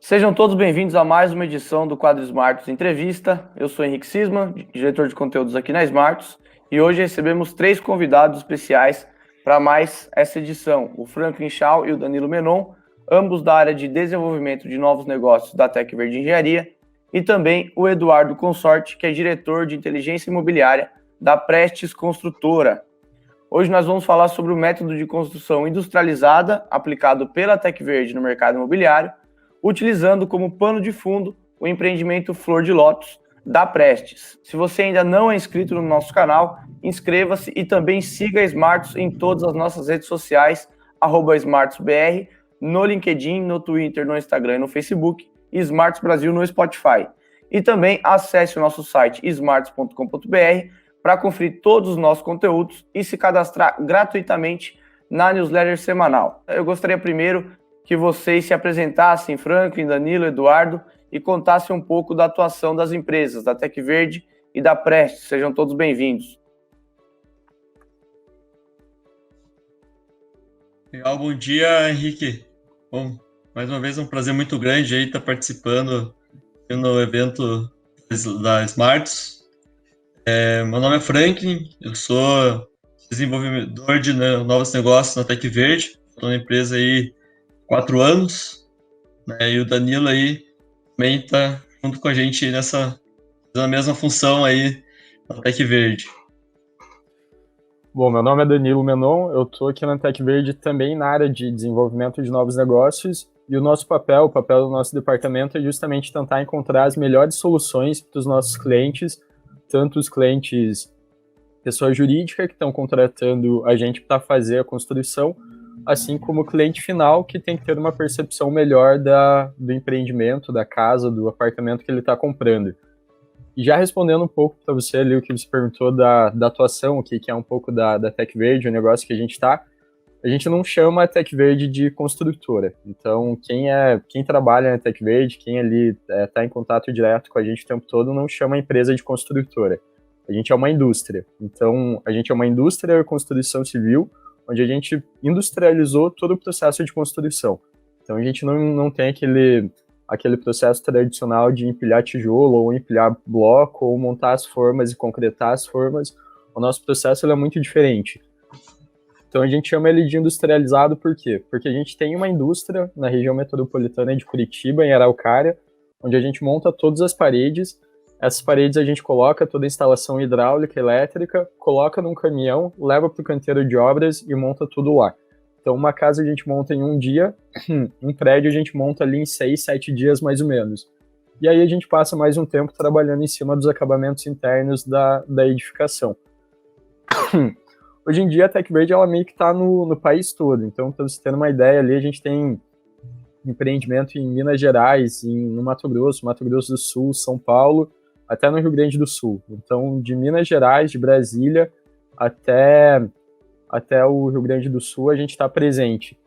Sejam todos bem-vindos a mais uma edição do quadro Smartus Entrevista. Eu sou Henrique Sisman, diretor de conteúdos aqui na Smartus, e hoje recebemos 3 convidados especiais para mais essa edição: o Franklin Shaw e o Danilo Menon, ambos da área de desenvolvimento de novos negócios da Tec Verde Engenharia, e também o Eduardo Consorte, que é diretor de inteligência imobiliária da Prestes Construtora. Hoje nós vamos falar sobre o método de construção industrializada aplicado pela Tec Verde no mercado imobiliário, utilizando como pano de fundo o empreendimento Flor de Lótus da Prestes. Se você ainda não é inscrito no nosso canal, inscreva-se e também siga a Smartus em todas as nossas redes sociais, @SmartusBR, no LinkedIn, no Twitter, no Instagram e no Facebook, e Smartus Brasil no Spotify. E também acesse o nosso site smartus.com.br para conferir todos os nossos conteúdos e se cadastrar gratuitamente na newsletter semanal. Eu gostaria primeiro que vocês se apresentassem, Franklin, Danilo, Eduardo, e contassem um pouco da atuação das empresas, da Tec Verde e da Prestes. Sejam todos bem-vindos. Legal, bom dia, Henrique. Bom, mais uma vez é um prazer muito grande aí estar participando no evento da Smartus. Meu nome é Franklin, eu sou desenvolvedor de novos negócios na Tec Verde. Estou na empresa aí 4 anos, né? E o Danilo aí também está junto com a gente na mesma função aí na Tec Verde. Bom, meu nome é Danilo Menon, eu estou aqui na Tec Verde também na área de desenvolvimento de novos negócios, e o papel do nosso departamento é justamente tentar encontrar as melhores soluções para os nossos clientes, tanto os clientes pessoa jurídica que estão contratando a gente para fazer a construção, assim como o cliente final que tem que ter uma percepção melhor do empreendimento, da casa, do apartamento que ele está comprando. E já respondendo um pouco para você ali o que você perguntou da atuação, o que é um pouco da Tec Verde, o negócio que a gente não chama a Tec Verde de construtora. Então, quem trabalha na Tec Verde, quem ali está em contato direto com a gente o tempo todo, não chama a empresa de construtora. A gente é uma indústria. Então, a gente é uma indústria de construção civil, onde a gente industrializou todo o processo de construção. Então, a gente não tem aquele processo tradicional de empilhar tijolo, ou empilhar bloco, ou montar as formas e concretar as formas. O nosso processo ele é muito diferente. Então, a gente chama ele de industrializado por quê? Porque a gente tem uma indústria na região metropolitana de Curitiba, em Araucária, onde a gente monta todas as paredes. Essas paredes a gente coloca toda a instalação hidráulica, elétrica, coloca num caminhão, leva para o canteiro de obras e monta tudo lá. Então, uma casa a gente monta em um dia, um prédio a gente monta ali em 6, 7 dias mais ou menos. E aí a gente passa mais um tempo trabalhando em cima dos acabamentos internos da edificação. Hoje em dia a Tec Verde ela meio que está no país todo. Então, para você ter uma ideia ali, a gente tem empreendimento em Minas Gerais, no Mato Grosso do Sul, São Paulo, até no Rio Grande do Sul. Então, de Minas Gerais, de Brasília, até o Rio Grande do Sul, a gente está presente.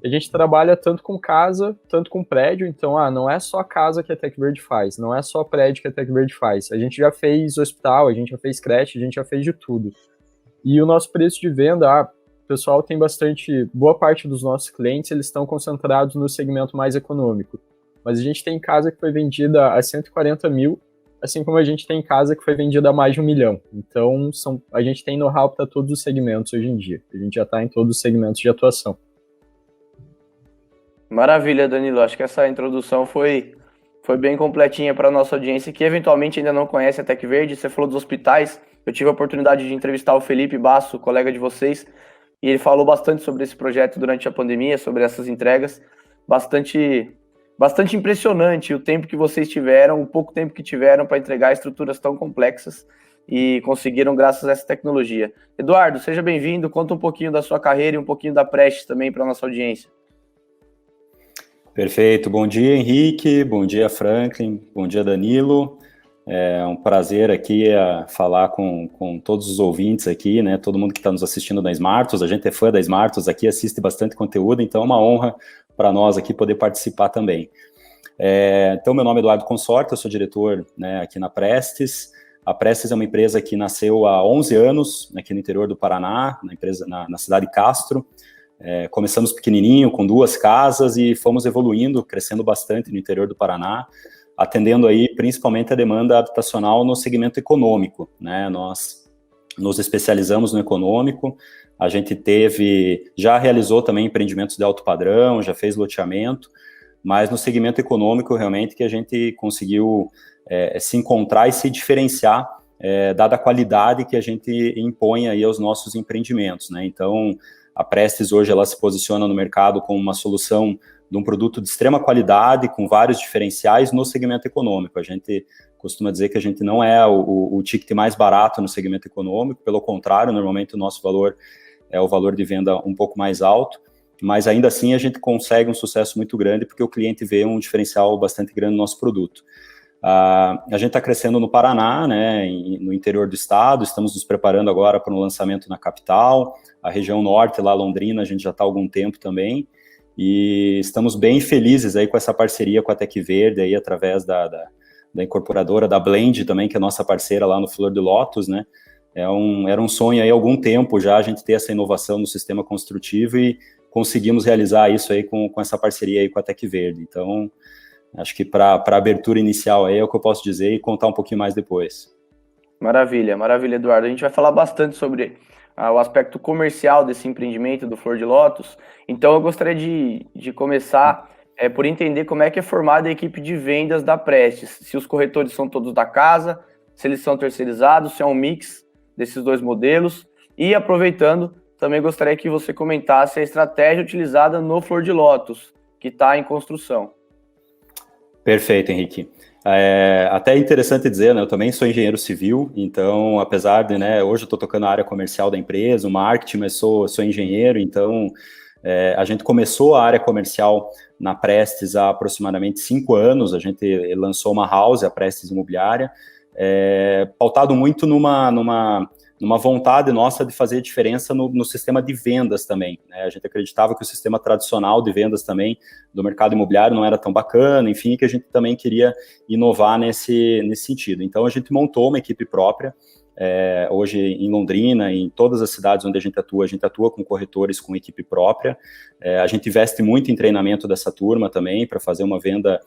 A gente trabalha tanto com casa, tanto com prédio, então, não é só casa que a Tec Verde faz, não é só prédio que a Tec Verde faz. A gente já fez hospital, a gente já fez creche, a gente já fez de tudo. E o nosso preço de venda, o pessoal tem boa parte dos nossos clientes, eles estão concentrados no segmento mais econômico. Mas a gente tem casa que foi vendida a 140 mil, assim como a gente tem casa que foi vendida a mais de 1 milhão. Então, a gente tem know-how para todos os segmentos hoje em dia. A gente já está em todos os segmentos de atuação. Maravilha, Danilo. Acho que essa introdução foi bem completinha para a nossa audiência, que eventualmente ainda não conhece a Tec Verde. Você falou dos hospitais. Eu tive a oportunidade de entrevistar o Felipe Basso, colega de vocês, e ele falou bastante sobre esse projeto durante a pandemia, sobre essas entregas. Bastante impressionante o tempo que vocês tiveram, o pouco tempo que tiveram para entregar estruturas tão complexas e conseguiram graças a essa tecnologia. Eduardo, seja bem-vindo, conta um pouquinho da sua carreira e um pouquinho da Prestes também para a nossa audiência. Perfeito, bom dia Henrique, bom dia Franklin, bom dia Danilo. É um prazer aqui falar com todos os ouvintes aqui, né? Todo mundo que está nos assistindo da Smartus. A gente é fã da Smartus aqui, assiste bastante conteúdo, então é uma honra para nós aqui poder participar também. Então, meu nome é Eduardo Consorte, eu sou diretor, né, aqui na Prestes. A Prestes é uma empresa que nasceu há 11 anos aqui no interior do Paraná, na cidade de Castro. Começamos pequenininho, com 2 casas, e fomos evoluindo, crescendo bastante no interior do Paraná, atendendo aí principalmente a demanda habitacional no segmento econômico, né? Nós nos especializamos no econômico, a gente já realizou também empreendimentos de alto padrão, já fez loteamento, mas no segmento econômico realmente que a gente conseguiu se encontrar e se diferenciar, dada a qualidade que a gente impõe aí aos nossos empreendimentos, né? Então, a Prestes hoje ela se posiciona no mercado como uma solução de um produto de extrema qualidade, com vários diferenciais no segmento econômico. A gente costuma dizer que a gente não é o ticket mais barato no segmento econômico, pelo contrário, normalmente o nosso valor é o valor de venda um pouco mais alto, mas ainda assim a gente consegue um sucesso muito grande, porque o cliente vê um diferencial bastante grande no nosso produto. A gente está crescendo no Paraná, né, no interior do estado, estamos nos preparando agora para um lançamento na capital, a região norte, lá Londrina, a gente já está há algum tempo também, e estamos bem felizes aí com essa parceria com a Tec Verde, aí, através da incorporadora, da Blend também, que é nossa parceira lá no Flor de Lótus, né. Era um sonho aí há algum tempo já a gente ter essa inovação no sistema construtivo, e conseguimos realizar isso aí com essa parceria aí com a Tec Verde. Então, acho que para a abertura inicial aí é o que eu posso dizer, e contar um pouquinho mais depois. Maravilha, maravilha, Eduardo. A gente vai falar bastante sobre o aspecto comercial desse empreendimento do Flor de Lótus. Então, eu gostaria de começar por entender como é que é formada a equipe de vendas da Prestes. Se os corretores são todos da casa, se eles são terceirizados, se é um mix desses 2 modelos. E, aproveitando, também gostaria que você comentasse a estratégia utilizada no Flor de Lótus, que está em construção. Perfeito, Henrique. Até é interessante dizer, né, eu também sou engenheiro civil, então, apesar de, né, hoje eu estou tocando a área comercial da empresa, o marketing, mas sou engenheiro, então, a gente começou a área comercial na Prestes há aproximadamente 5 anos, a gente lançou uma house, a Prestes Imobiliária, pautado muito numa vontade nossa de fazer diferença no sistema de vendas também, né? A gente acreditava que o sistema tradicional de vendas também do mercado imobiliário não era tão bacana, enfim, que a gente também queria inovar nesse sentido. Então, a gente montou uma equipe própria, hoje em Londrina, em todas as cidades onde a gente atua com corretores com equipe própria. A gente investe muito em treinamento dessa turma também, para fazer uma venda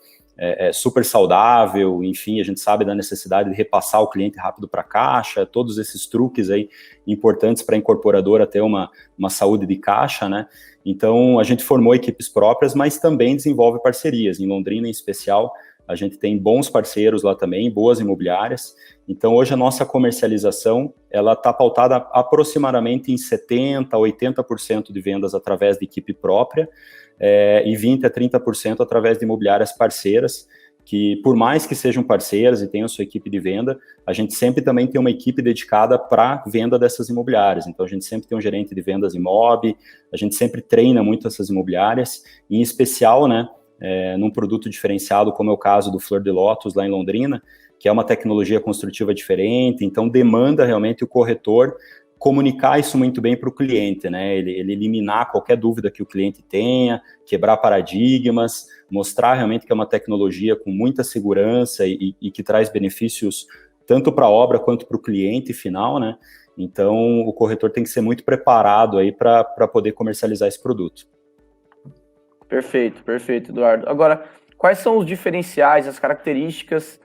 super saudável, enfim, a gente sabe da necessidade de repassar o cliente rápido para a caixa, todos esses truques aí importantes para a incorporadora ter uma saúde de caixa, né? Então, a gente formou equipes próprias, mas também desenvolve parcerias. Em Londrina, em especial, a gente tem bons parceiros lá também, boas imobiliárias. Então, hoje a nossa comercialização, ela está pautada aproximadamente em 70% a 80% de vendas através de equipe própria, e 20% a 30% através de imobiliárias parceiras, que por mais que sejam parceiras e tenham sua equipe de venda, a gente sempre também tem uma equipe dedicada para venda dessas imobiliárias. Então, a gente sempre tem um gerente de vendas imob, a gente sempre treina muito essas imobiliárias, em especial, né, num produto diferenciado, como é o caso do Flor de Lótus, lá em Londrina, que é uma tecnologia construtiva diferente, então demanda realmente o corretor comunicar isso muito bem para o cliente, né? Ele eliminar qualquer dúvida que o cliente tenha, quebrar paradigmas, mostrar realmente que é uma tecnologia com muita segurança e que traz benefícios tanto para a obra quanto para o cliente final, né? Então, o corretor tem que ser muito preparado aí para poder comercializar esse produto. Perfeito, perfeito, Eduardo. Agora, quais são os diferenciais, as características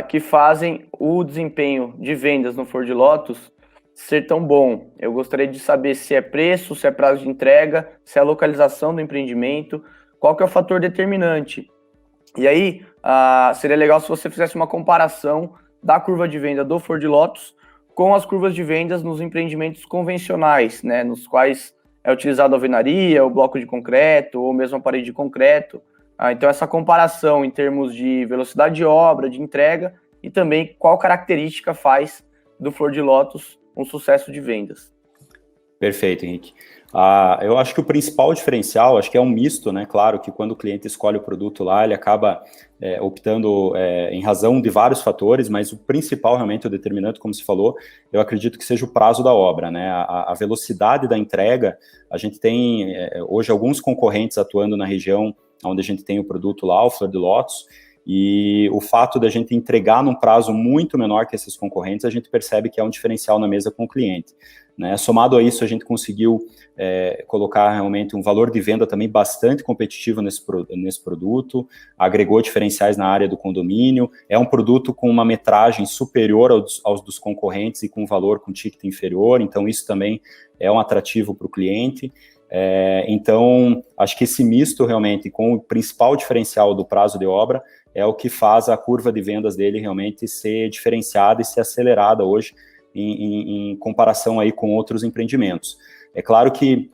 que fazem o desempenho de vendas no Flor de Lótus ser tão bom? Eu gostaria de saber se é preço, se é prazo de entrega, se é a localização do empreendimento, qual que é o fator determinante. E aí, seria legal se você fizesse uma comparação da curva de venda do Flor de Lótus com as curvas de vendas nos empreendimentos convencionais, né, nos quais é utilizado a alvenaria, o bloco de concreto, ou mesmo a parede de concreto. Então, essa comparação em termos de velocidade de obra, de entrega, e também qual característica faz do Flor de Lótus um sucesso de vendas. Perfeito, Henrique. Eu acho que o principal diferencial, acho que é um misto, né? Claro que quando o cliente escolhe o produto lá, ele acaba optando em razão de vários fatores, mas o principal, realmente, o determinante, como você falou, eu acredito que seja o prazo da obra, né? A velocidade da entrega, a gente tem hoje alguns concorrentes atuando na região onde a gente tem o produto lá, o Flor de Lótus, E o fato da gente entregar num prazo muito menor que esses concorrentes, a gente percebe que é um diferencial na mesa com o cliente, né? Somado a isso, a gente conseguiu colocar realmente um valor de venda também bastante competitivo nesse produto, agregou diferenciais na área do condomínio, é um produto com uma metragem superior aos dos concorrentes e com valor com ticket inferior, então isso também é um atrativo para o cliente. Então, acho que esse misto realmente com o principal diferencial do prazo de obra é o que faz a curva de vendas dele realmente ser diferenciada e ser acelerada hoje em comparação aí com outros empreendimentos. É claro que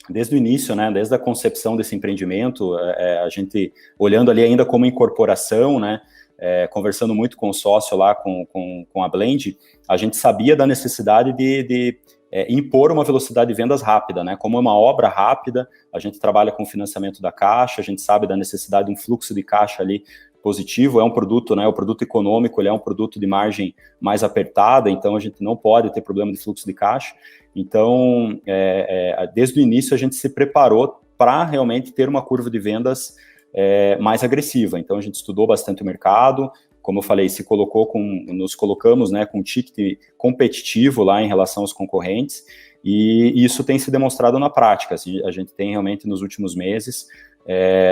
desde o início, né, desde a concepção desse empreendimento, a gente olhando ali ainda como incorporação, né, conversando muito com o sócio lá, com a Blend, a gente sabia da necessidade de impor uma velocidade de vendas rápida, né? Como é uma obra rápida, a gente trabalha com financiamento da caixa, a gente sabe da necessidade de um fluxo de caixa ali positivo, é um produto, né? O produto econômico, ele é um produto de margem mais apertada, então a gente não pode ter problema de fluxo de caixa. Então, desde o início a gente se preparou para realmente ter uma curva de vendas mais agressiva. Então a gente estudou bastante o mercado, como eu falei, nos colocamos, né, com um ticket competitivo lá em relação aos concorrentes, e isso tem se demonstrado na prática. Assim, a gente tem realmente nos últimos meses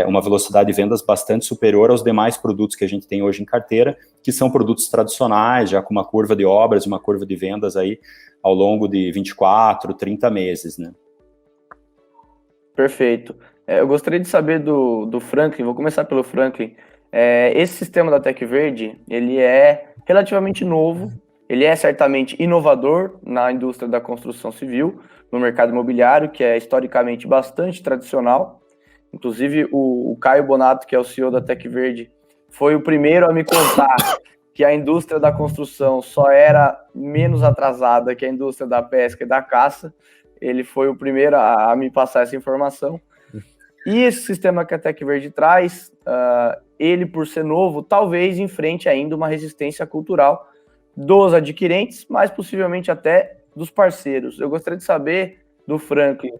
uma velocidade de vendas bastante superior aos demais produtos que a gente tem hoje em carteira, que são produtos tradicionais, já com uma curva de obras, uma curva de vendas aí ao longo de 24, 30 meses, né? Perfeito. Eu gostaria de saber do Franklin, vou começar pelo Franklin. Esse sistema da Tec Verde, ele é relativamente novo, ele é certamente inovador na indústria da construção civil, no mercado imobiliário, que é historicamente bastante tradicional. Inclusive, o Caio Bonato, que é o CEO da Tec Verde, foi o primeiro a me contar que a indústria da construção só era menos atrasada que a indústria da pesca e da caça. Ele foi o primeiro a me passar essa informação. E esse sistema que a Tec Verde traz, ele, por ser novo, talvez enfrente ainda uma resistência cultural dos adquirentes, mas possivelmente até dos parceiros. Eu gostaria de saber do Franklin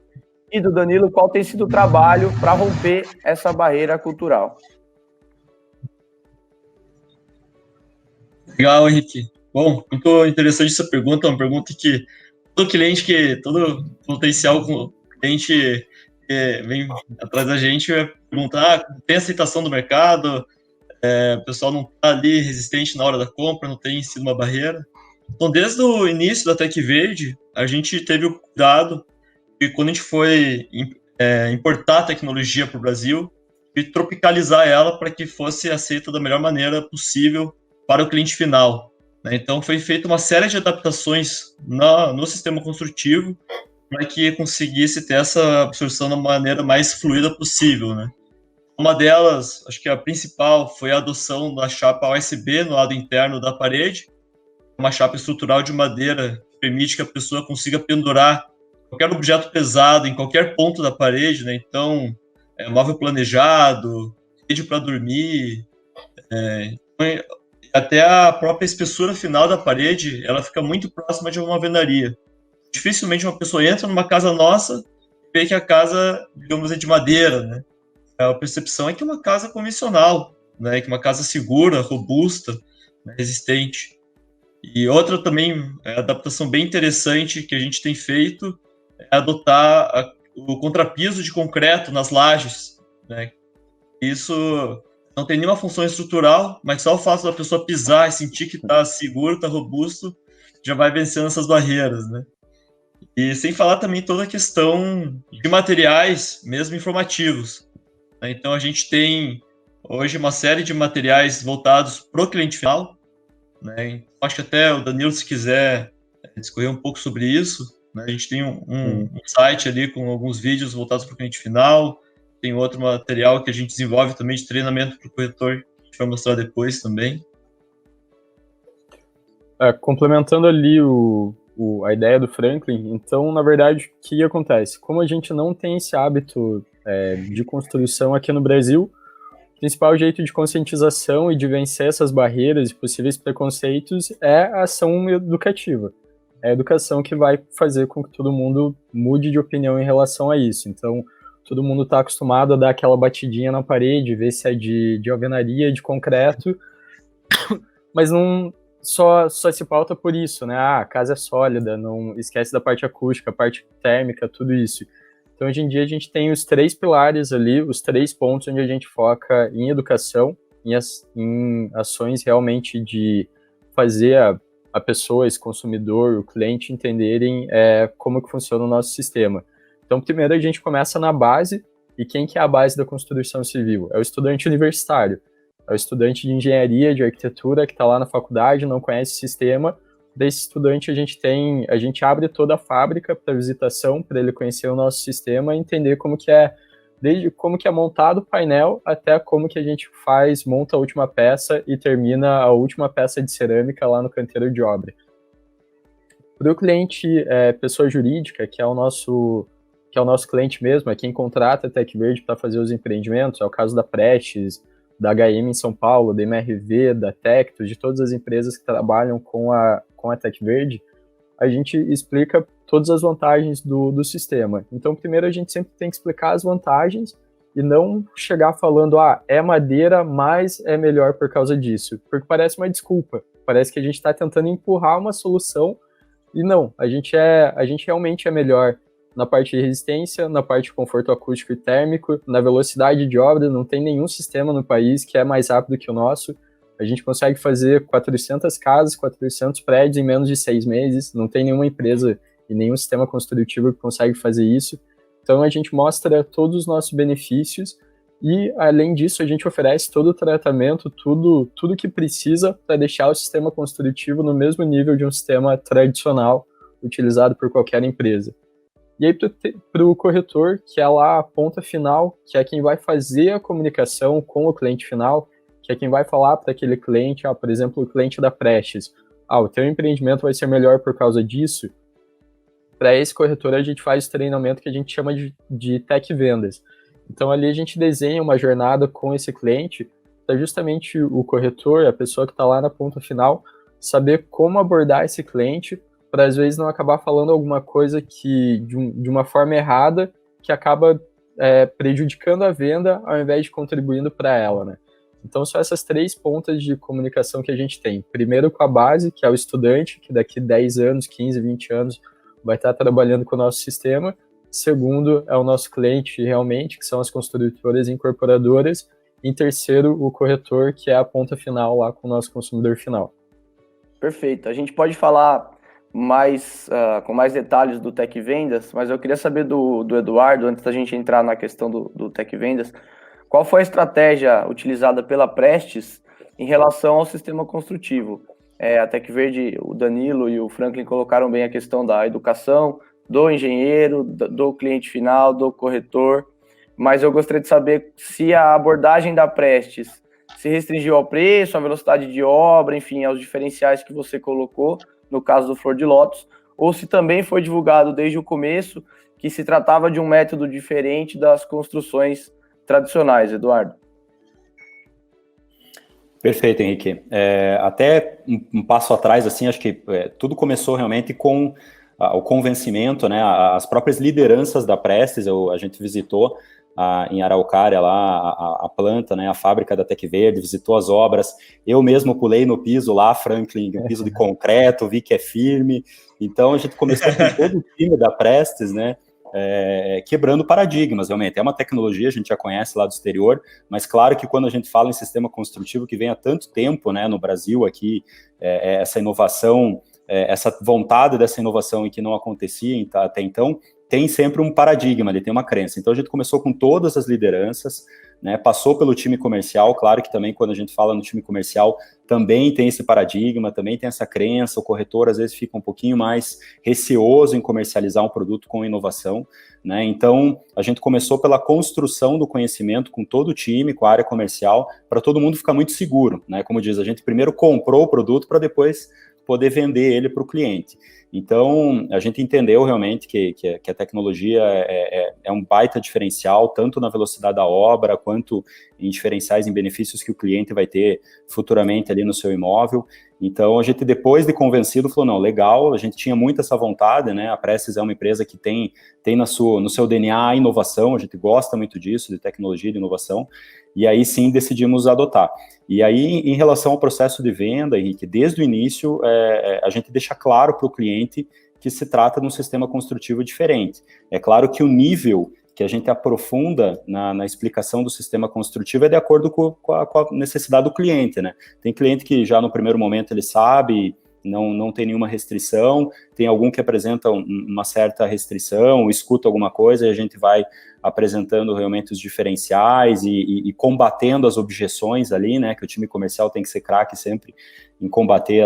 e do Danilo qual tem sido o trabalho para romper essa barreira cultural. Legal, Henrique. Bom, muito interessante essa pergunta, uma pergunta que todo potencial cliente vem atrás da gente vai perguntar, tem aceitação do mercado, o pessoal não está ali resistente na hora da compra, não tem sido uma barreira. Então, desde o início da Tec Verde, a gente teve o cuidado de, quando a gente foi importar a tecnologia para o Brasil, e tropicalizar ela para que fosse aceita da melhor maneira possível para o cliente final, né? Então, foi feita uma série de adaptações no sistema construtivo para que conseguisse ter essa absorção da maneira mais fluida possível, né? Uma delas, acho que a principal, foi a adoção da chapa OSB no lado interno da parede, uma chapa estrutural de madeira que permite que a pessoa consiga pendurar qualquer objeto pesado em qualquer ponto da parede, né? Então, móvel planejado, rede para dormir, até a própria espessura final da parede, ela fica muito próxima de uma alvenaria. Dificilmente uma pessoa entra numa casa nossa e vê que a casa, digamos, é de madeira, né? A percepção é que é uma casa convencional, né? Que é uma casa segura, robusta, né? Resistente. E outra também, adaptação bem interessante que a gente tem feito é adotar o contrapiso de concreto nas lajes, né? Isso não tem nenhuma função estrutural, mas só o fato da pessoa pisar e sentir que está seguro, está robusto, já vai vencendo essas barreiras, né? E sem falar também toda a questão de materiais, mesmo informativos, né? Então a gente tem hoje uma série de materiais voltados para o cliente final, né? Acho que até o Danilo, se quiser discorrer um pouco sobre isso, né? A gente tem um site ali com alguns vídeos voltados para o cliente final, tem outro material que a gente desenvolve também de treinamento para o corretor, que a gente vai mostrar depois também. Complementando ali a ideia do Franklin, então, na verdade, o que acontece? Como a gente não tem esse hábito de construção aqui no Brasil, o principal jeito de conscientização e de vencer essas barreiras e possíveis preconceitos é a ação educativa. É a educação que vai fazer com que todo mundo mude de opinião em relação a isso. Então, todo mundo está acostumado a dar aquela batidinha na parede, ver se é de alvenaria, de concreto, mas não só se pauta por isso, né? A casa é sólida, não esquece da parte acústica, parte térmica, tudo isso. Então, hoje em dia, a gente tem os 3 pilares ali, os 3 pontos onde a gente foca em educação, em ações realmente de fazer a pessoa, esse consumidor, o cliente entenderem como que funciona o nosso sistema. Então, primeiro a gente começa na base, e quem que é a base da construção civil? É o estudante universitário, é o estudante de engenharia, de arquitetura, que está lá na faculdade, não conhece o sistema. Desse estudante a gente abre toda a fábrica para visitação, para ele conhecer o nosso sistema e entender como que é, desde como que é montado o painel até como que a gente monta a última peça e termina a última peça de cerâmica lá no canteiro de obra. Para o cliente pessoa jurídica, que é o nosso cliente mesmo, é quem contrata a TecVerde para fazer os empreendimentos, é o caso da Prestes, da HM em São Paulo, da MRV, da Tectus, de todas as empresas que trabalham com a TecVerde, a gente explica todas as vantagens do sistema. Então, primeiro a gente sempre tem que explicar as vantagens e não chegar falando, é madeira, mas é melhor por causa disso, porque parece uma desculpa, parece que a gente está tentando empurrar uma solução e não, a gente realmente é melhor na parte de resistência, na parte de conforto acústico e térmico, na velocidade de obra, não tem nenhum sistema no país que é mais rápido que o nosso. A gente consegue fazer 400 casas, 400 prédios em menos de 6 meses, não tem nenhuma empresa e nenhum sistema construtivo que consegue fazer isso. Então a gente mostra todos os nossos benefícios e, além disso, a gente oferece todo o tratamento, tudo que precisa para deixar o sistema construtivo no mesmo nível de um sistema tradicional utilizado por qualquer empresa. E aí, para o corretor, que é lá a ponta final, que é quem vai fazer a comunicação com o cliente final, que é quem vai falar para aquele cliente, por exemplo, o cliente da Prestes, o teu empreendimento vai ser melhor por causa disso. Para esse corretor, a gente faz o treinamento que a gente chama de Tech Vendas. Então, ali a gente desenha uma jornada com esse cliente, para justamente o corretor, a pessoa que está lá na ponta final, saber como abordar esse cliente, para às vezes não acabar falando alguma coisa que de uma forma errada, que acaba prejudicando a venda ao invés de contribuindo para ela, né? Então são essas 3 pontas de comunicação que a gente tem. Primeiro com a base, que é o estudante, que daqui 10 anos, 15, 20 anos vai estar trabalhando com o nosso sistema. Segundo é o nosso cliente realmente, que são as construtoras e incorporadoras. E em terceiro, o corretor, que é a ponta final lá com o nosso consumidor final. Perfeito. A gente pode falar com mais detalhes do Tech Vendas, mas eu queria saber do Eduardo, antes da gente entrar na questão do Tech Vendas, qual foi a estratégia utilizada pela Prestes em relação ao sistema construtivo? A TecVerde, o Danilo e o Franklin colocaram bem a questão da educação, do engenheiro, do cliente final, do corretor, mas eu gostaria de saber se a abordagem da Prestes se restringiu ao preço, à velocidade de obra, enfim, aos diferenciais que você colocou, no caso do Flor de Lótus, ou se também foi divulgado desde o começo que se tratava de um método diferente das construções tradicionais, Eduardo. Perfeito, Henrique. Até um passo atrás, assim, acho que tudo começou realmente com o convencimento, né, as próprias lideranças da Prestes. A gente visitou em Araucária lá a planta, né, a fábrica da TecVerde, visitou as obras. Eu mesmo pulei no piso lá, Franklin, no piso de concreto, vi que é firme. Então a gente começou com todo o time da Prestes, né, quebrando paradigmas, realmente. É uma tecnologia, a gente já conhece lá do exterior, mas claro que quando a gente fala em sistema construtivo que vem há tanto tempo, né, no Brasil aqui, essa inovação, essa vontade dessa inovação e que não acontecia até então, tem sempre um paradigma, ele tem uma crença. Então a gente começou com todas as lideranças, né, passou pelo time comercial, claro que também quando a gente fala no time comercial, também tem esse paradigma, também tem essa crença, o corretor às vezes fica um pouquinho mais receoso em comercializar um produto com inovação, né, então a gente começou pela construção do conhecimento com todo o time, com a área comercial, para todo mundo ficar muito seguro, né, como diz, a gente primeiro comprou o produto para depois poder vender ele para o cliente. Então, a gente entendeu realmente que a tecnologia é um baita diferencial, tanto na velocidade da obra, quanto em diferenciais em benefícios que o cliente vai ter futuramente ali no seu imóvel. Então, a gente, depois de convencido, falou, não, legal, a gente tinha muito essa vontade, né? A Prestes é uma empresa que tem no seu DNA a inovação, a gente gosta muito disso, de tecnologia e de inovação, e aí sim decidimos adotar. E aí, em relação ao processo de venda, Henrique, desde o início, a gente deixa claro para o cliente que se trata de um sistema construtivo diferente. É claro que o nível que a gente aprofunda na explicação do sistema construtivo é de acordo com a necessidade do cliente, né? Tem cliente que já no primeiro momento ele sabe, não tem nenhuma restrição, tem algum que apresenta uma certa restrição, escuta alguma coisa e a gente vai apresentando realmente os diferenciais e combatendo as objeções ali, né, que o time comercial tem que ser craque sempre em combater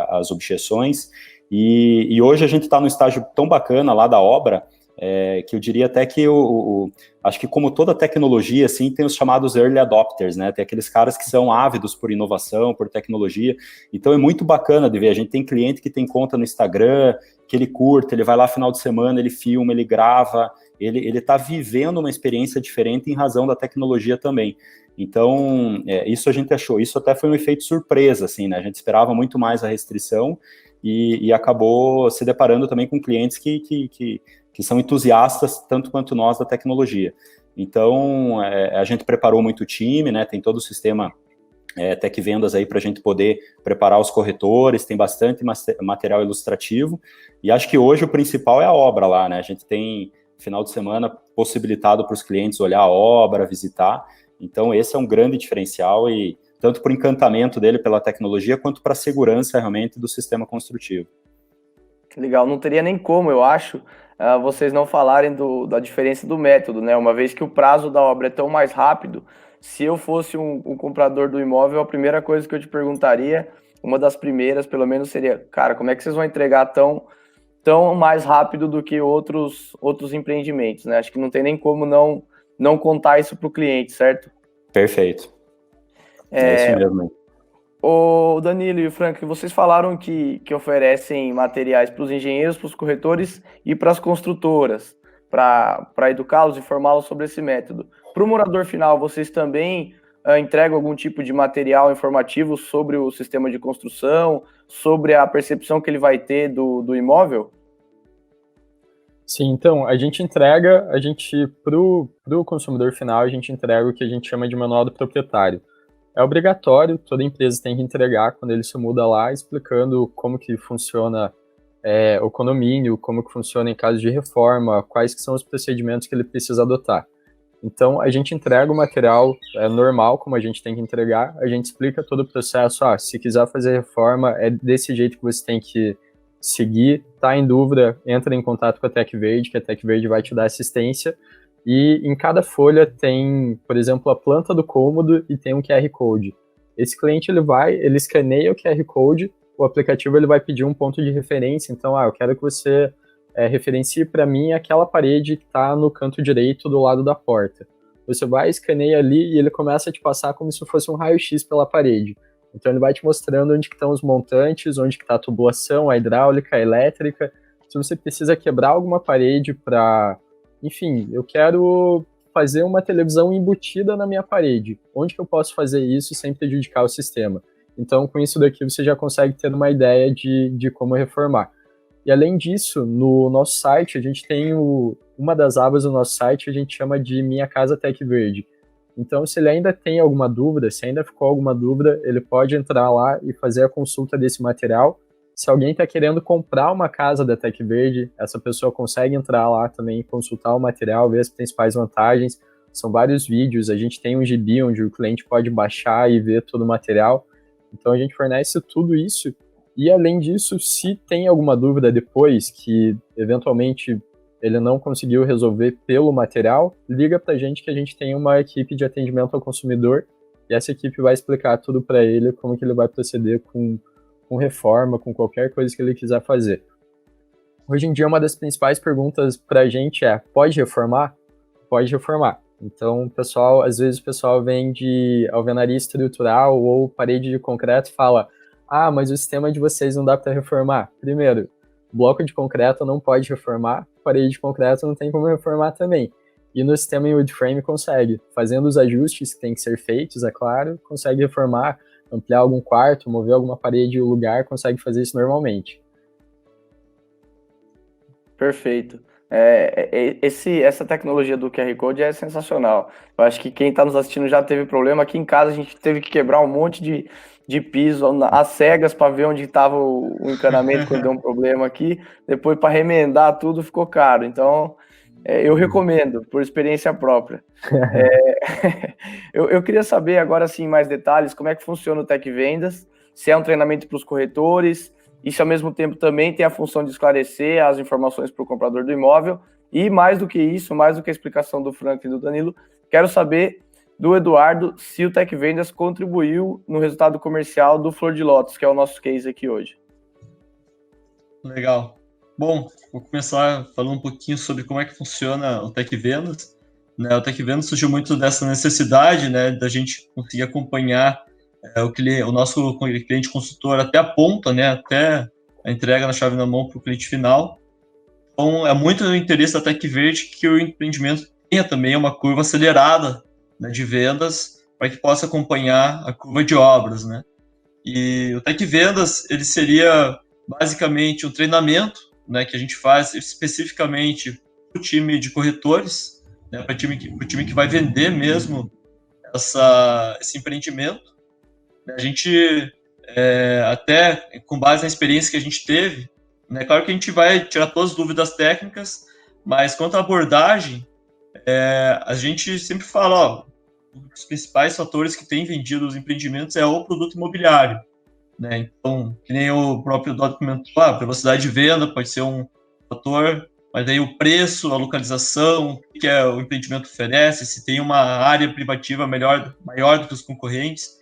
as objeções, e hoje a gente está num estágio tão bacana lá da obra, que eu diria até que acho que como toda tecnologia, assim, tem os chamados early adopters, né, tem aqueles caras que são ávidos por inovação, por tecnologia, então é muito bacana de ver, a gente tem cliente que tem conta no Instagram, que ele curta, ele vai lá final de semana, ele filma, ele grava, ele está vivendo uma experiência diferente em razão da tecnologia também. Então, isso a gente achou, isso até foi um efeito surpresa, assim, né, a gente esperava muito mais a restrição e acabou se deparando também com clientes que são entusiastas, tanto quanto nós, da tecnologia. Então, a gente preparou muito o time, né, tem todo o sistema Tech Vendas aí para a gente poder preparar os corretores, tem bastante material ilustrativo, e acho que hoje o principal é a obra lá, né, a gente tem final de semana possibilitado para os clientes olhar a obra, visitar, então esse é um grande diferencial, e tanto para o encantamento dele pela tecnologia, quanto para a segurança realmente do sistema construtivo. Legal, não teria nem como, eu acho, vocês não falarem da diferença do método, né? Uma vez que o prazo da obra é tão mais rápido, se eu fosse um comprador do imóvel, a primeira coisa que eu te perguntaria, uma das primeiras, pelo menos, seria, cara, como é que vocês vão entregar tão mais rápido do que outros empreendimentos, né? Acho que não tem nem como não contar isso para o cliente, certo? Perfeito. É isso mesmo. O Danilo e o Frank, vocês falaram que oferecem materiais para os engenheiros, para os corretores e para as construtoras, para educá-los e informá-los sobre esse método. Para o morador final, vocês também entregam algum tipo de material informativo sobre o sistema de construção, sobre a percepção que ele vai ter do imóvel? Sim, então, a gente entrega, pro consumidor final, a gente entrega o que a gente chama de manual do proprietário. É obrigatório, toda empresa tem que entregar quando ele se muda lá, explicando como que funciona o condomínio, como que funciona em caso de reforma, quais que são os procedimentos que ele precisa adotar. Então, a gente entrega o material normal, como a gente tem que entregar, a gente explica todo o processo, se quiser fazer reforma, é desse jeito que você tem que seguir, tá em dúvida, entra em contato com a TechVerde, que a TechVerde vai te dar assistência, e em cada folha tem, por exemplo, a planta do cômodo e tem um QR Code. Esse cliente, ele escaneia o QR Code, o aplicativo ele vai pedir um ponto de referência, então, eu quero que você referencie para mim aquela parede que está no canto direito do lado da porta. Você vai, escaneia ali e ele começa a te passar como se fosse um raio-x pela parede. Então ele vai te mostrando onde que estão os montantes, onde que está a tubulação, a hidráulica, a elétrica. Se você precisa quebrar alguma parede para... Enfim, eu quero fazer uma televisão embutida na minha parede. Onde que eu posso fazer isso sem prejudicar o sistema? Então, com isso daqui, você já consegue ter uma ideia de como reformar. E além disso, no nosso site, a gente tem uma das abas do nosso site, a gente chama de Minha Casa TechVerde. Então, se ele ainda tem alguma dúvida, se ainda ficou alguma dúvida, ele pode entrar lá e fazer a consulta desse material. Se alguém está querendo comprar uma casa da TechVerde, essa pessoa consegue entrar lá também, consultar o material, ver as principais vantagens. São vários vídeos, a gente tem um gibi onde o cliente pode baixar e ver todo o material. Então, a gente fornece tudo isso. E, além disso, se tem alguma dúvida depois que, eventualmente, ele não conseguiu resolver pelo material, liga para a gente que a gente tem uma equipe de atendimento ao consumidor e essa equipe vai explicar tudo para ele, como que ele vai proceder com reforma, com qualquer coisa que ele quiser fazer. Hoje em dia, uma das principais perguntas para a gente é, pode reformar? Pode reformar. Então, às vezes o pessoal vem de alvenaria estrutural ou parede de concreto e fala, mas o sistema de vocês não dá para reformar. Primeiro, bloco de concreto não pode reformar, parede de concreto não tem como reformar também. E no sistema em wood frame consegue, fazendo os ajustes que tem que ser feitos, é claro, consegue reformar, ampliar algum quarto, mover alguma parede ou lugar, consegue fazer isso normalmente. Perfeito. Essa tecnologia do QR Code é sensacional. Eu acho que quem está nos assistindo já teve problema. Aqui em casa a gente teve que quebrar um monte de piso às cegas para ver onde estava o encanamento quando deu um problema aqui. Depois, para remendar tudo, ficou caro. Então, eu recomendo, por experiência própria. Eu queria saber agora, sim, mais detalhes, como é que funciona o Tech Vendas, se é um treinamento para os corretores, e se ao mesmo tempo também tem a função de esclarecer as informações para o comprador do imóvel, e mais do que isso, mais do que a explicação do Franklin e do Danilo, quero saber do Eduardo se o Tech Vendas contribuiu no resultado comercial do Flor de Lótus, que é o nosso case aqui hoje. Legal. Bom, vou começar falando um pouquinho sobre como é que funciona o Tech Vendas. O Tech Vendas surgiu muito dessa necessidade, né, da gente conseguir acompanhar o nosso cliente consultor até a ponta, né, até a entrega na chave na mão para o cliente final. Então, é muito do interesse da Tech Verde que o empreendimento tenha também uma curva acelerada, né, de vendas para que possa acompanhar a curva de obras, né. E o Tech Vendas, ele seria basicamente um treinamento, né, que a gente faz especificamente para o time de corretores, né, para o time que vai vender mesmo esse empreendimento. A gente, até com base na experiência que a gente teve, né, claro que a gente vai tirar todas as dúvidas técnicas, mas quanto à abordagem, a gente sempre fala, ó, os principais fatores que têm vendido os empreendimentos é o produto imobiliário, né? Então, que nem o próprio Dot comentou, a velocidade de venda pode ser um fator, mas aí o preço, a localização, o que o empreendimento oferece, se tem uma área privativa maior do que os concorrentes.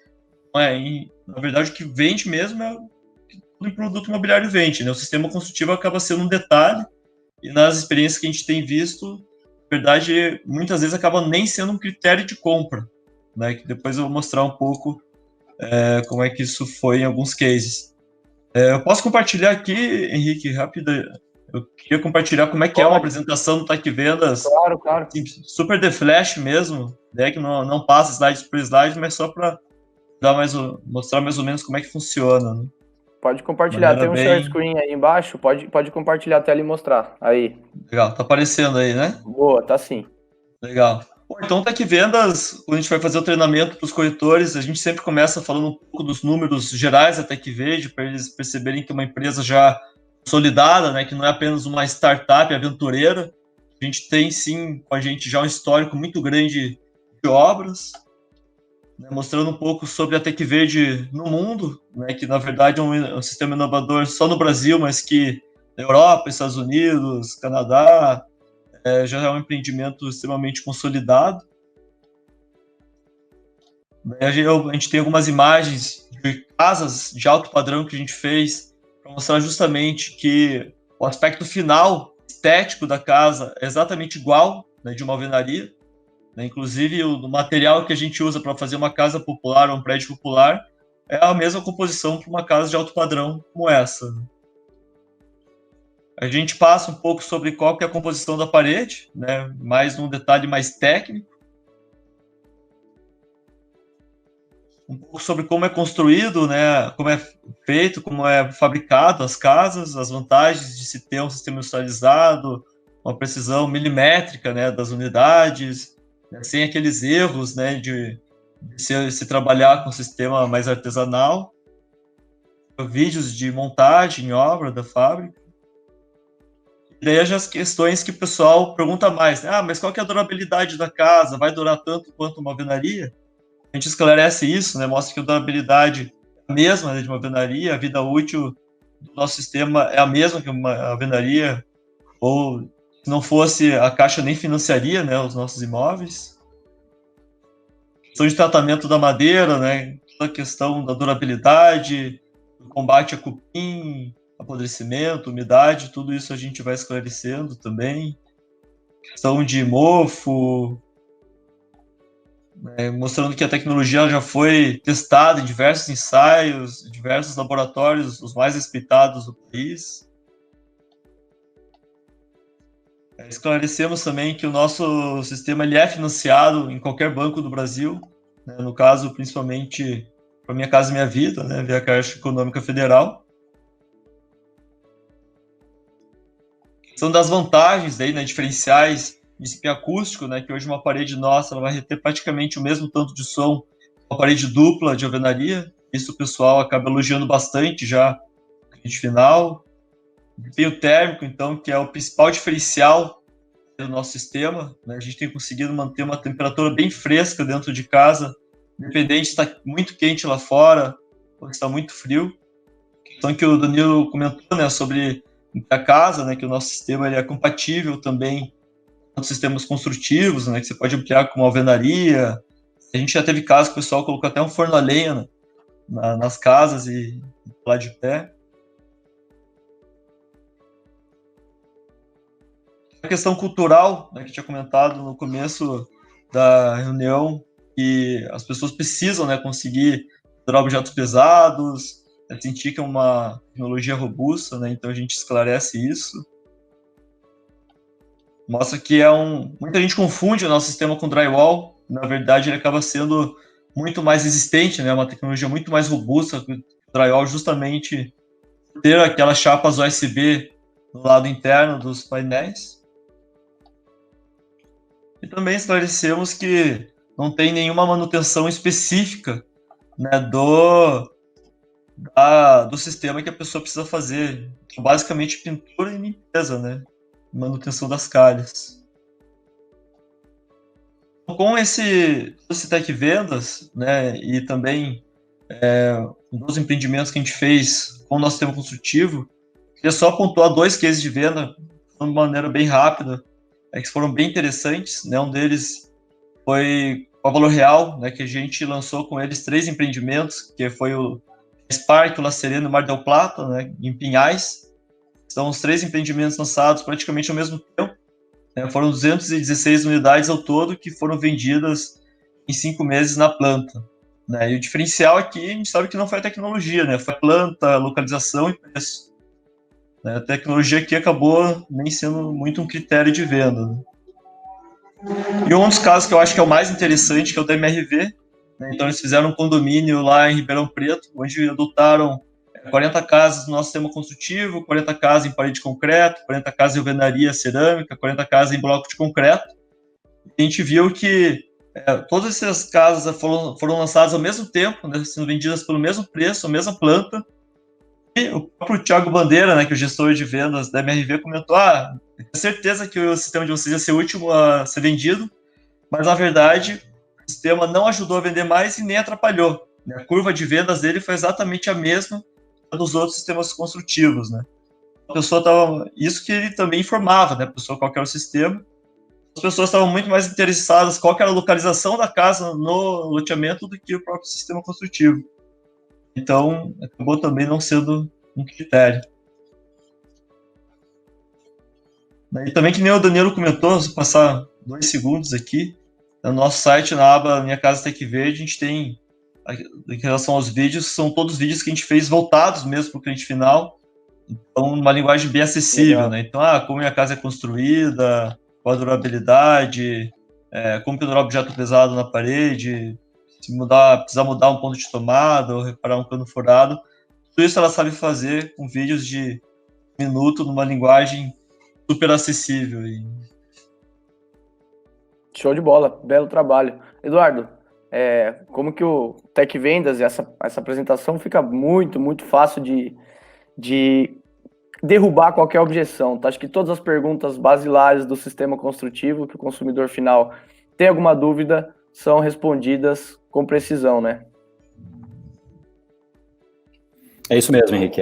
Na verdade, o que vende mesmo é o que o produto imobiliário vende, né? O sistema construtivo acaba sendo um detalhe, e nas experiências que a gente tem visto, na verdade, muitas vezes acaba nem sendo um critério de compra, né? Que depois eu vou mostrar um pouco como é que isso foi em alguns cases. Eu posso compartilhar aqui, Henrique, rápido. Eu queria compartilhar como é que é uma apresentação do Tech Vendas. Claro, claro. Assim, super de flash mesmo, né? Que não passa slide por slide, mas só para mostrar mais ou menos como é que funciona. Né? Pode compartilhar, tem um share screen aí embaixo, pode compartilhar a tela e mostrar. Aí. Legal, tá aparecendo aí, né? Boa, tá sim. Legal. Bom, então, Tech Vendas, quando a gente vai fazer o treinamento para os corretores, a gente sempre começa falando um pouco dos números gerais da Tech Verde, para eles perceberem que é uma empresa já consolidada, né, que não é apenas uma startup aventureira. A gente tem, sim, com a gente já um histórico muito grande de obras, né, mostrando um pouco sobre a Tech Verde no mundo, né, que, na verdade, é um sistema inovador só no Brasil, mas que na Europa, Estados Unidos, Canadá, já é um empreendimento extremamente consolidado. A gente tem algumas imagens de casas de alto padrão que a gente fez para mostrar justamente que o aspecto final, estético da casa é exatamente igual, né, de uma alvenaria. Né? Inclusive, o material que a gente usa para fazer uma casa popular ou um prédio popular é a mesma composição para uma casa de alto padrão como essa. Né? A gente passa um pouco sobre qual que é a composição da parede, né? Mais um detalhe mais técnico. Um pouco sobre como é construído, né? Como é feito, como é fabricado as casas, as vantagens de se ter um sistema industrializado, uma precisão milimétrica, né, das unidades, né, sem aqueles erros, né, de se trabalhar com um sistema mais artesanal. Vídeos de montagem, obra da fábrica. E daí as questões que o pessoal pergunta mais, né? Mas qual que é a durabilidade da casa? Vai durar tanto quanto uma alvenaria? A gente esclarece isso, né? Mostra que a durabilidade é a mesma, né, de uma alvenaria, a vida útil do nosso sistema é a mesma que uma alvenaria, ou se não fosse, a Caixa nem financiaria, né, os nossos imóveis. A questão de tratamento da madeira, né? Toda a questão da durabilidade, do combate a cupim, apodrecimento, umidade, tudo isso a gente vai esclarecendo também. Questão de mofo, mostrando que a tecnologia já foi testada em diversos ensaios, em diversos laboratórios, os mais respeitados do país. Esclarecemos também que o nosso sistema ele é financiado em qualquer banco do Brasil, né? No caso, principalmente para Minha Casa Minha Vida, né? Via Caixa Econômica Federal. São das vantagens aí, né, diferenciais de desempenho acústico, né, que hoje uma parede nossa ela vai reter praticamente o mesmo tanto de som que uma parede dupla de alvenaria. Isso o pessoal acaba elogiando bastante já no cliente final. Desempenho térmico, então, que é o principal diferencial do nosso sistema, né? A gente tem conseguido manter uma temperatura bem fresca dentro de casa, independente se está muito quente lá fora ou se está muito frio. Então, que o Danilo comentou, né, sobre a casa, né, que o nosso sistema ele é compatível também com sistemas construtivos, né, que você pode ampliar com uma alvenaria. A gente já teve casos que o pessoal colocou até um forno a lenha nas casas e lá de pé. A questão cultural, né, que tinha comentado no começo da reunião, que as pessoas precisam, né, conseguir capturar objetos pesados, sentir que é uma tecnologia robusta, né, então a gente esclarece isso. Mostra que muita gente confunde o nosso sistema com drywall, na verdade ele acaba sendo muito mais resistente, né, uma tecnologia muito mais robusta que o drywall, justamente por ter aquelas chapas USB no lado interno dos painéis. E também esclarecemos que não tem nenhuma manutenção específica, né, do sistema que a pessoa precisa fazer. Então, basicamente, pintura e limpeza, né? Manutenção das calhas. Com esse Tech Vendas, né, e também dos empreendimentos que a gente fez com o nosso sistema construtivo, queria só pontuar 2 cases de venda de uma maneira bem rápida, que foram bem interessantes, né? Um deles foi o Valor Real, né, que a gente lançou com eles 3 empreendimentos, que foi o Spark, o La Serena e o Mar del Plata, né, em Pinhais. São os 3 empreendimentos lançados praticamente ao mesmo tempo, né? Foram 216 unidades ao todo que foram vendidas em 5 meses na planta, né? E o diferencial aqui, a gente sabe que não foi a tecnologia, né? Foi a planta, a localização e preço. A tecnologia aqui acabou nem sendo muito um critério de venda, né? E um dos casos que eu acho que é o mais interessante, que é o da MRV, né? Então eles fizeram um condomínio lá em Ribeirão Preto, onde adotaram 40 casas no nosso sistema construtivo, 40 casas em parede de concreto, 40 casas em alvenaria cerâmica, 40 casas em bloco de concreto. E a gente viu que todas essas casas foram lançadas ao mesmo tempo, né, sendo vendidas pelo mesmo preço, a mesma planta. E o próprio Thiago Bandeira, né, que é o gestor de vendas da MRV, comentou: tenho certeza que o sistema de vocês ia ser o último a ser vendido, mas na verdade o sistema não ajudou a vender mais e nem atrapalhou. A curva de vendas dele foi exatamente a mesma dos outros sistemas construtivos, né? A pessoa isso que ele também informava, né, a pessoa qual que era o sistema. As pessoas estavam muito mais interessadas qual que era a localização da casa no loteamento do que o próprio sistema construtivo. Então, acabou também não sendo um critério. E também, que nem o Danilo comentou, vou passar 2 segundos aqui, no nosso site, na aba Minha Casa Tech Verde, a gente tem, em relação aos vídeos, são todos vídeos que a gente fez voltados mesmo para o cliente final, então, uma linguagem bem acessível, né? Então, como minha casa é construída, qual a durabilidade, como pendurar objeto pesado na parede, se precisar mudar um ponto de tomada ou reparar um cano furado, tudo isso ela sabe fazer com vídeos de 1 minuto numa linguagem super acessível. Show de bola, belo trabalho. Eduardo, como que o Tech Vendas e essa apresentação fica muito, muito fácil de derrubar qualquer objeção, tá? Acho que todas as perguntas basilares do sistema construtivo que o consumidor final tem alguma dúvida são respondidas com precisão, né? É isso mesmo, Henrique.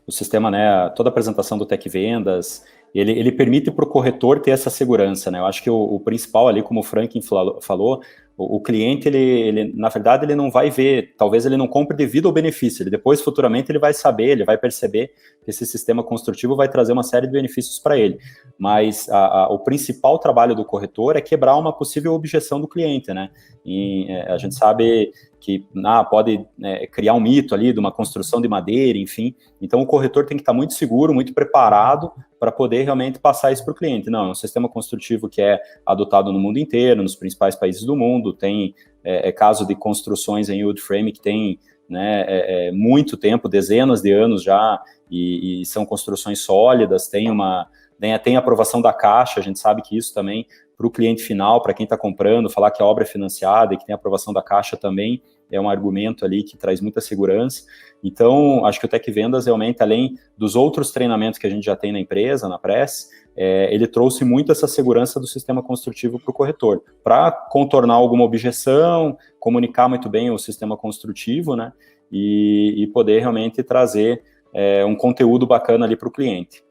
O sistema, né, toda a apresentação do Tech Vendas, ele permite para o corretor ter essa segurança, né? Eu acho que o principal ali, como o Franklin falou, O cliente, ele, na verdade, ele não vai ver, talvez ele não compre devido ao benefício, ele depois, futuramente, ele vai saber, ele vai perceber que esse sistema construtivo vai trazer uma série de benefícios para ele. Mas o principal trabalho do corretor é quebrar uma possível objeção do cliente, né? E a gente sabe que pode criar um mito ali de uma construção de madeira, enfim. Então, o corretor tem que estar muito seguro, muito preparado para poder realmente passar isso para o cliente. Não, é um sistema construtivo que é adotado no mundo inteiro, nos principais países do mundo, tem caso de construções em wood frame que tem muito tempo, dezenas de anos já, e são construções sólidas, tem aprovação da Caixa, a gente sabe que isso também, para o cliente final, para quem está comprando, falar que a obra é financiada e que tem aprovação da Caixa também, é um argumento ali que traz muita segurança. Então, acho que o Tec Vendas realmente, além dos outros treinamentos que a gente já tem na empresa, na Press, ele trouxe muito essa segurança do sistema construtivo para o corretor, para contornar alguma objeção, comunicar muito bem o sistema construtivo, né, e poder realmente trazer um conteúdo bacana ali para o cliente.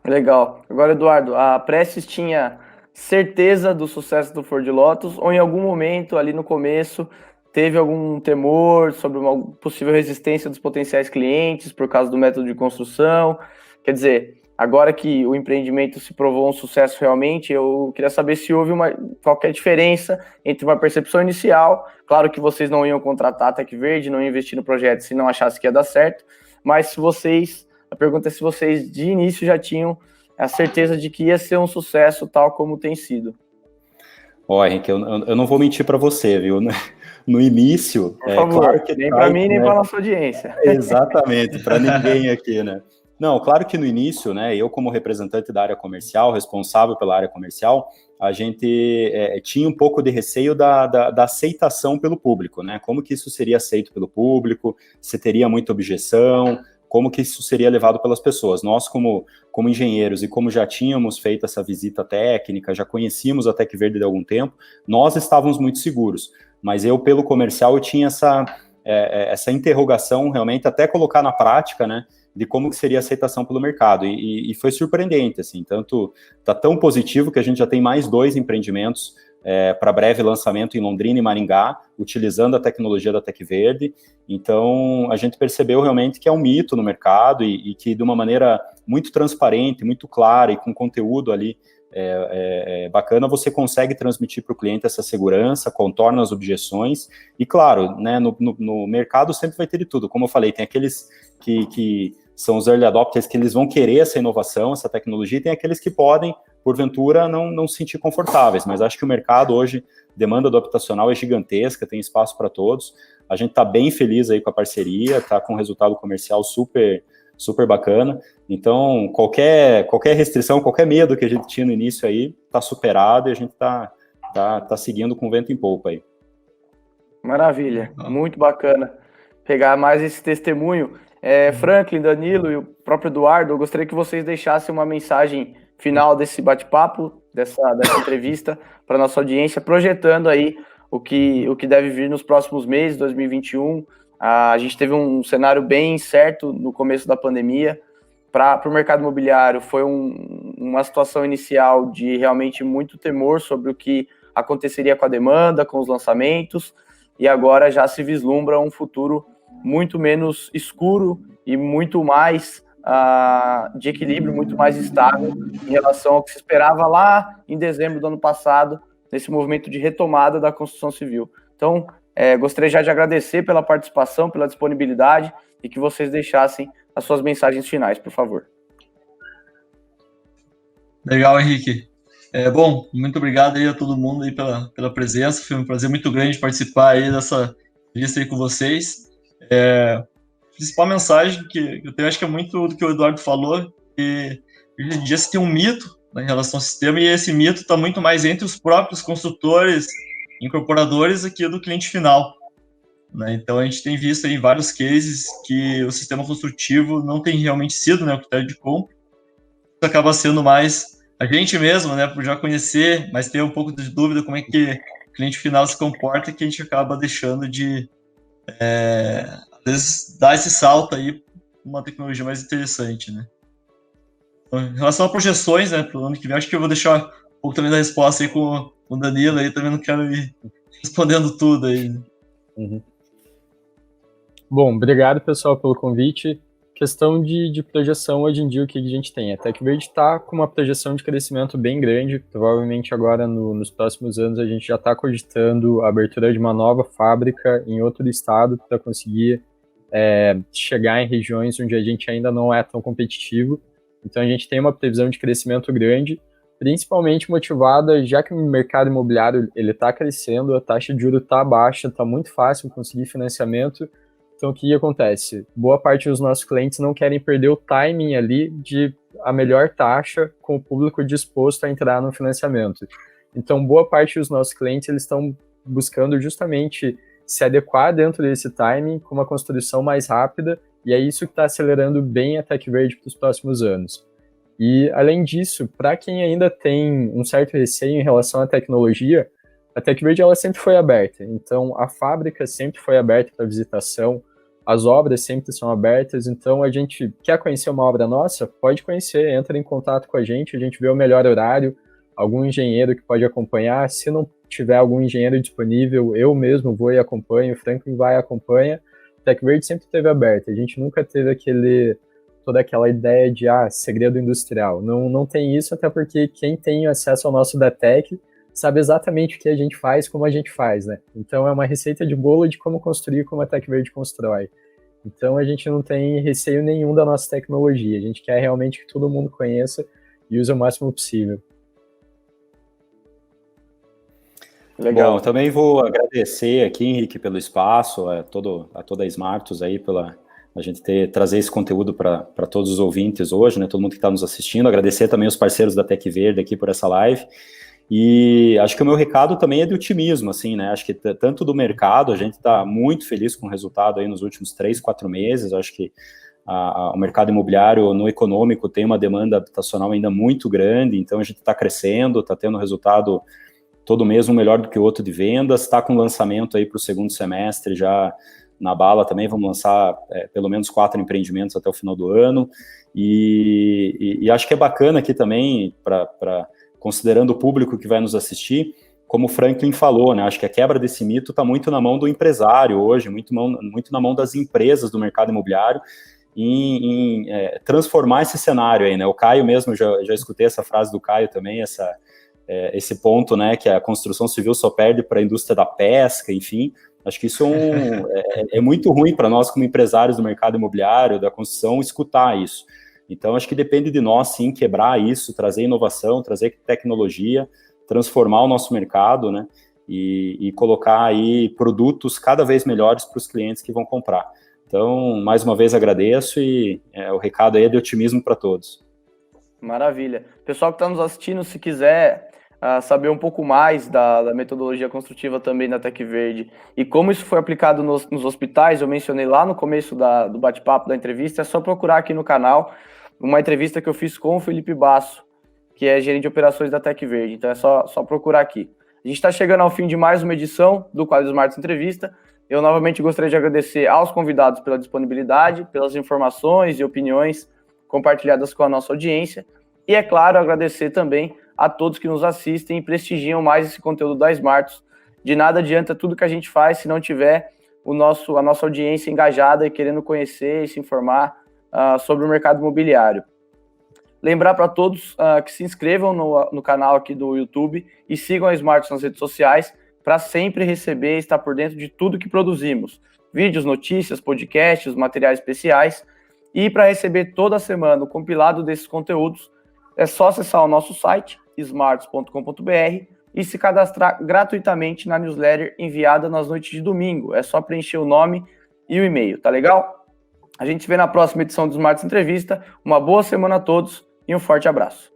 Legal. Agora, Eduardo, a Prestes tinha certeza do sucesso do Ford Lotus ou em algum momento ali no começo teve algum temor sobre uma possível resistência dos potenciais clientes por causa do método de construção? Quer dizer, agora que o empreendimento se provou um sucesso realmente, eu queria saber se houve qualquer diferença entre uma percepção inicial, claro que vocês não iam contratar a Tec Verde, não iam investir no projeto se não achassem que ia dar certo, mas a pergunta é se vocês de início já tinham a certeza de que ia ser um sucesso tal como tem sido. Henrique, eu não vou mentir para você, viu? No início, por favor, claro que nem para mim, nem para nossa audiência. Exatamente, para ninguém aqui, né? Não, claro que no início, né, eu como representante da área comercial, responsável pela área comercial, a gente tinha um pouco de receio da aceitação pelo público, né? Como que isso seria aceito pelo público, se teria muita objeção, como que isso seria levado pelas pessoas. Nós, como engenheiros, e como já tínhamos feito essa visita técnica, já conhecíamos a Tec Verde de algum tempo, nós estávamos muito seguros. Mas eu, pelo comercial, eu tinha essa interrogação, realmente, até colocar na prática, né, de como que seria a aceitação pelo mercado. E foi surpreendente, assim, tanto está tão positivo que a gente já tem mais 2 empreendimentos para breve lançamento em Londrina e Maringá, utilizando a tecnologia da Tec Verde. Então, a gente percebeu realmente que é um mito no mercado e que, de uma maneira muito transparente, muito clara e com conteúdo ali bacana, você consegue transmitir para o cliente essa segurança, contorna as objeções. E, claro, né, no mercado sempre vai ter de tudo. Como eu falei, tem aqueles que são os early adopters, que eles vão querer essa inovação, essa tecnologia, e tem aqueles que podem, porventura, não se sentir confortáveis, mas acho que o mercado hoje, demanda do habitacional é gigantesca, tem espaço para todos. A gente está bem feliz aí com a parceria, está com um resultado comercial super, super bacana. Então, qualquer restrição, qualquer medo que a gente tinha no início aí, está superado e a gente está seguindo com vento em polpa aí. Maravilha, muito bacana pegar mais esse testemunho. Franklin, Danilo e o próprio Eduardo, eu gostaria que vocês deixassem uma mensagem final desse bate-papo, dessa entrevista para a nossa audiência, projetando aí o que deve vir nos próximos meses, 2021. A gente teve um cenário bem incerto no começo da pandemia. Para o mercado imobiliário, foi uma situação inicial de realmente muito temor sobre o que aconteceria com a demanda, com os lançamentos, e agora já se vislumbra um futuro muito menos escuro e muito mais de equilíbrio, muito mais estável em relação ao que se esperava lá em dezembro do ano passado, nesse movimento de retomada da construção civil. Então, gostaria já de agradecer pela participação, pela disponibilidade e que vocês deixassem as suas mensagens finais, por favor. Legal, Henrique. Bom, muito obrigado aí a todo mundo aí pela presença, foi um prazer muito grande participar aí dessa entrevista aí com vocês. A principal mensagem que eu tenho, acho que é muito do que o Eduardo falou, que hoje em dia se tem um mito, né, em relação ao sistema, e esse mito está muito mais entre os próprios construtores, incorporadores aqui do cliente final, né? Então a gente tem visto aí vários cases que o sistema construtivo não tem realmente sido, né, o critério de compra. Isso acaba sendo mais a gente mesmo, né, por já conhecer, mas ter um pouco de dúvida como é que o cliente final se comporta, que a gente acaba deixando de às vezes dar esse salto aí para uma tecnologia mais interessante, né? Então, em relação a projeções, né, para o ano que vem, acho que eu vou deixar um pouco também da resposta aí com o Danilo aí, também não quero ir respondendo tudo aí. Uhum. Bom, obrigado, pessoal, pelo convite. Questão de projeção, hoje em dia, o que a gente tem? A TechVerde está com uma projeção de crescimento bem grande. Provavelmente agora, nos próximos anos, a gente já está cogitando a abertura de uma nova fábrica em outro estado para conseguir chegar em regiões onde a gente ainda não é tão competitivo. Então, a gente tem uma previsão de crescimento grande, principalmente motivada, já que o mercado imobiliário está crescendo, a taxa de juros está baixa, está muito fácil conseguir financiamento. Então, o que acontece? Boa parte dos nossos clientes não querem perder o timing ali de a melhor taxa com o público disposto a entrar no financiamento. Então, boa parte dos nossos clientes eles estão buscando justamente se adequar dentro desse timing com uma construção mais rápida, e é isso que está acelerando bem a TechVerde para os próximos anos. E, além disso, para quem ainda tem um certo receio em relação à tecnologia, a TechVerde ela sempre foi aberta. Então, a fábrica sempre foi aberta para visitação, as obras sempre são abertas, então a gente quer conhecer uma obra nossa? Pode conhecer, entra em contato com a gente vê o melhor horário, algum engenheiro que pode acompanhar. Se não tiver algum engenheiro disponível, eu mesmo vou e acompanho, o Franklin vai e acompanha. A TechVerde sempre esteve aberta, a gente nunca teve toda aquela ideia de segredo industrial. Não tem isso, até porque quem tem acesso ao nosso Datec sabe exatamente o que a gente faz, como a gente faz, né? Então é uma receita de bolo de como construir, como a TechVerde constrói. Então a gente não tem receio nenhum da nossa tecnologia, a gente quer realmente que todo mundo conheça e use o máximo possível. Legal. Bom, eu também vou agradecer aqui, Henrique, pelo espaço, a toda a Smartus aí, a gente trazer esse conteúdo para todos os ouvintes hoje, né, todo mundo que está nos assistindo, agradecer também os parceiros da TechVerde aqui por essa live. E acho que o meu recado também é de otimismo, assim, né? Acho que tanto do mercado, a gente está muito feliz com o resultado aí nos últimos 3, 4 meses. Acho que o mercado imobiliário no econômico tem uma demanda habitacional ainda muito grande, então a gente está crescendo, está tendo resultado todo mês um melhor do que o outro de vendas, está com lançamento aí para o segundo semestre já na bala também, vamos lançar pelo menos 4 empreendimentos até o final do ano. E acho que é bacana aqui também considerando o público que vai nos assistir, como o Franklin falou, né, acho que a quebra desse mito está muito na mão do empresário hoje, muito na mão das empresas do mercado imobiliário, em transformar esse cenário aí, né, o Caio mesmo, já escutei essa frase do Caio também, esse ponto, né, que a construção civil só perde para a indústria da pesca, enfim, acho que isso é muito ruim para nós como empresários do mercado imobiliário, da construção, escutar isso. Então, acho que depende de nós, sim, quebrar isso, trazer inovação, trazer tecnologia, transformar o nosso mercado, né, e colocar aí produtos cada vez melhores para os clientes que vão comprar. Então, mais uma vez agradeço e o recado aí é de otimismo para todos. Maravilha. Pessoal que está nos assistindo, se quiser saber um pouco mais da metodologia construtiva também da TechVerde e como isso foi aplicado nos hospitais, eu mencionei lá no começo do bate-papo, da entrevista, é só procurar aqui no canal uma entrevista que eu fiz com o Felipe Basso, que é gerente de operações da TechVerde. Então é só procurar aqui. A gente está chegando ao fim de mais uma edição do Quadro Smarts Entrevista. Eu novamente gostaria de agradecer aos convidados pela disponibilidade, pelas informações e opiniões compartilhadas com a nossa audiência. E, é claro, agradecer também a todos que nos assistem e prestigiam mais esse conteúdo da Smartus. De nada adianta tudo que a gente faz se não tiver a nossa audiência engajada e querendo conhecer e se informar sobre o mercado imobiliário. Lembrar para todos que se inscrevam no canal aqui do YouTube e sigam a Smartus nas redes sociais para sempre receber e estar por dentro de tudo que produzimos. Vídeos, notícias, podcasts, materiais especiais. E para receber toda semana o compilado desses conteúdos, é só acessar o nosso site, smartus.com.br, e se cadastrar gratuitamente na newsletter enviada nas noites de domingo. É só preencher o nome e o e-mail, tá legal? A gente se vê na próxima edição do Smartus Entrevista. Uma boa semana a todos e um forte abraço.